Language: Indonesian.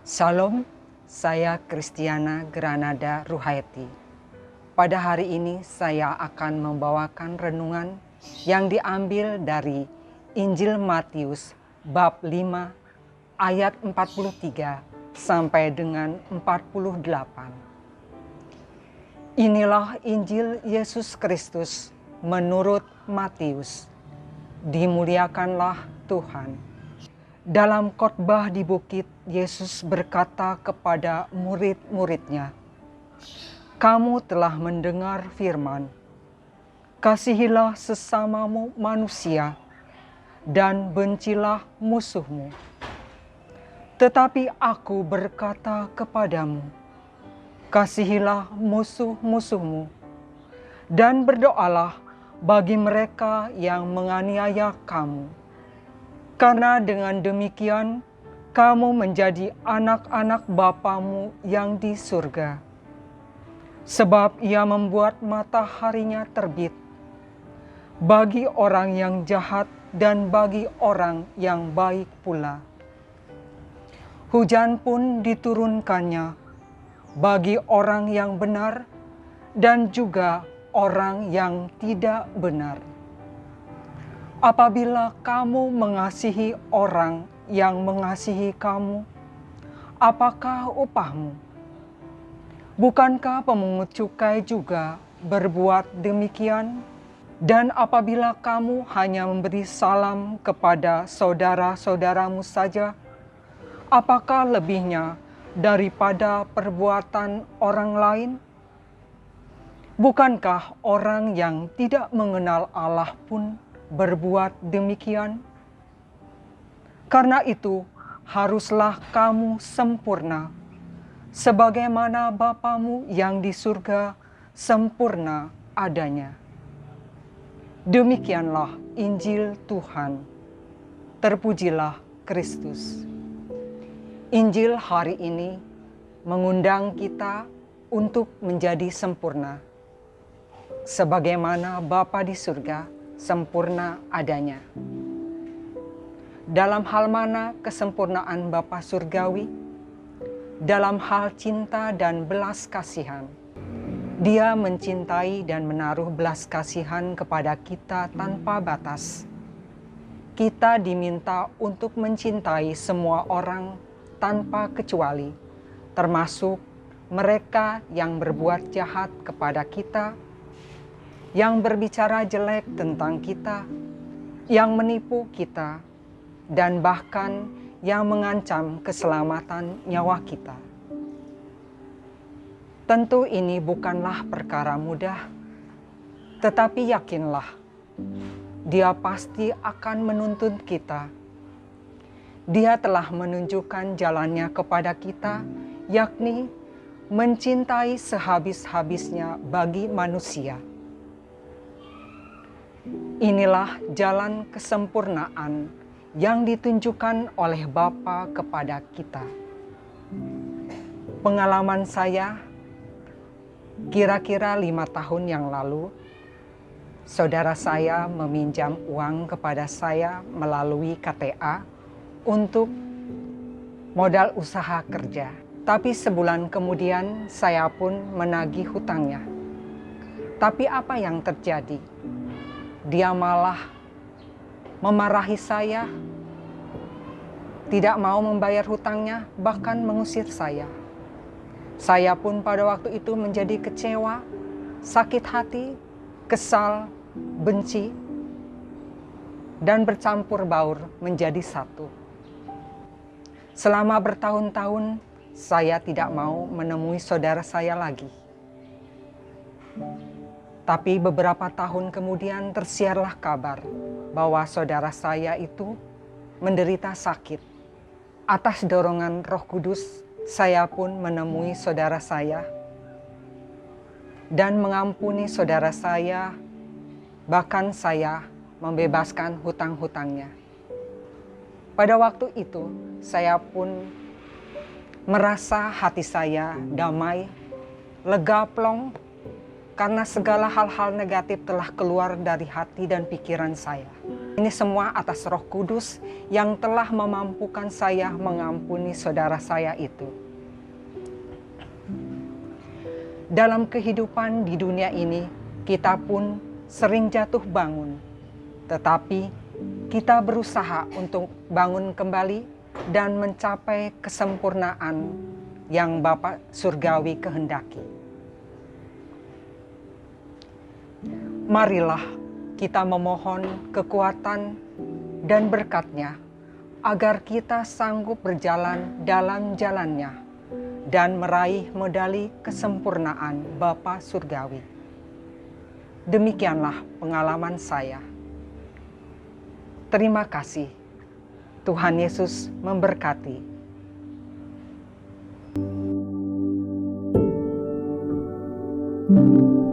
Shalom, saya Kristiana Granada Ruhaiti. Pada hari ini saya akan membawakan renungan yang diambil dari Injil Matius bab 5 ayat 43 sampai dengan 48. Inilah Injil Yesus Kristus menurut Matius. Dimuliakanlah Tuhan. Dalam khotbah di bukit, Yesus berkata kepada murid-muridnya, "Kamu telah mendengar firman, kasihilah sesamamu manusia dan bencilah musuhmu. Tetapi aku berkata kepadamu, kasihilah musuh-musuhmu dan berdoalah bagi mereka yang menganiaya kamu. Karena dengan demikian, kamu menjadi anak-anak Bapamu yang di surga. Sebab Ia membuat mataharinya terbit bagi orang yang jahat dan bagi orang yang baik pula. Hujan pun diturunkannya bagi orang yang benar dan juga orang yang tidak benar. Apabila kamu mengasihi orang yang mengasihi kamu, apakah upahmu? Bukankah pemungut cukai juga berbuat demikian? Dan apabila kamu hanya memberi salam kepada saudara-saudaramu saja, apakah lebihnya daripada perbuatan orang lain? Bukankah orang yang tidak mengenal Allah pun berbuat demikian? Karena itu, haruslah kamu sempurna, sebagaimana Bapamu yang di surga sempurna adanya." Demikianlah Injil Tuhan. Terpujilah Kristus. Injil hari ini mengundang kita untuk menjadi sempurna, sebagaimana Bapa di surga sempurna adanya. Dalam hal mana kesempurnaan Bapa surgawi? Dalam hal cinta dan belas kasihan. Dia mencintai dan menaruh belas kasihan kepada kita tanpa batas. Kita diminta untuk mencintai semua orang tanpa kecuali, termasuk mereka yang berbuat jahat kepada kita, yang berbicara jelek tentang kita, yang menipu kita, dan bahkan yang mengancam keselamatan nyawa kita. Tentu ini bukanlah perkara mudah, tetapi yakinlah, Dia pasti akan menuntun kita. Dia telah menunjukkan jalannya kepada kita, yakni mencintai sehabis-habisnya bagi manusia. Inilah jalan kesempurnaan yang ditunjukkan oleh Bapa kepada kita. Pengalaman saya, kira-kira 5 tahun yang lalu, saudara saya meminjam uang kepada saya melalui KTA untuk modal usaha kerja. Tapi sebulan kemudian saya pun menagih hutangnya. Tapi apa yang terjadi? Dia malah memarahi saya, tidak mau membayar hutangnya, bahkan mengusir saya. Saya pun pada waktu itu menjadi kecewa, sakit hati, kesal, benci, dan bercampur baur menjadi satu. Selama bertahun-tahun, saya tidak mau menemui saudara saya lagi. Tapi beberapa tahun kemudian tersiarlah kabar bahwa saudara saya itu menderita sakit. Atas dorongan Roh Kudus, saya pun menemui saudara saya dan mengampuni saudara saya, bahkan saya membebaskan hutang-hutangnya. Pada waktu itu, saya pun merasa hati saya damai, lega plong, karena segala hal-hal negatif telah keluar dari hati dan pikiran saya. Ini semua atas Roh Kudus yang telah memampukan saya mengampuni saudara saya itu. Dalam kehidupan di dunia ini, kita pun sering jatuh bangun, tetapi kita berusaha untuk bangun kembali dan mencapai kesempurnaan yang Bapa Surgawi kehendaki. Marilah kita memohon kekuatan dan berkat-Nya agar kita sanggup berjalan dalam jalan-Nya dan meraih medali kesempurnaan Bapa Surgawi. Demikianlah pengalaman saya. Terima kasih. Tuhan Yesus memberkati. Thank you.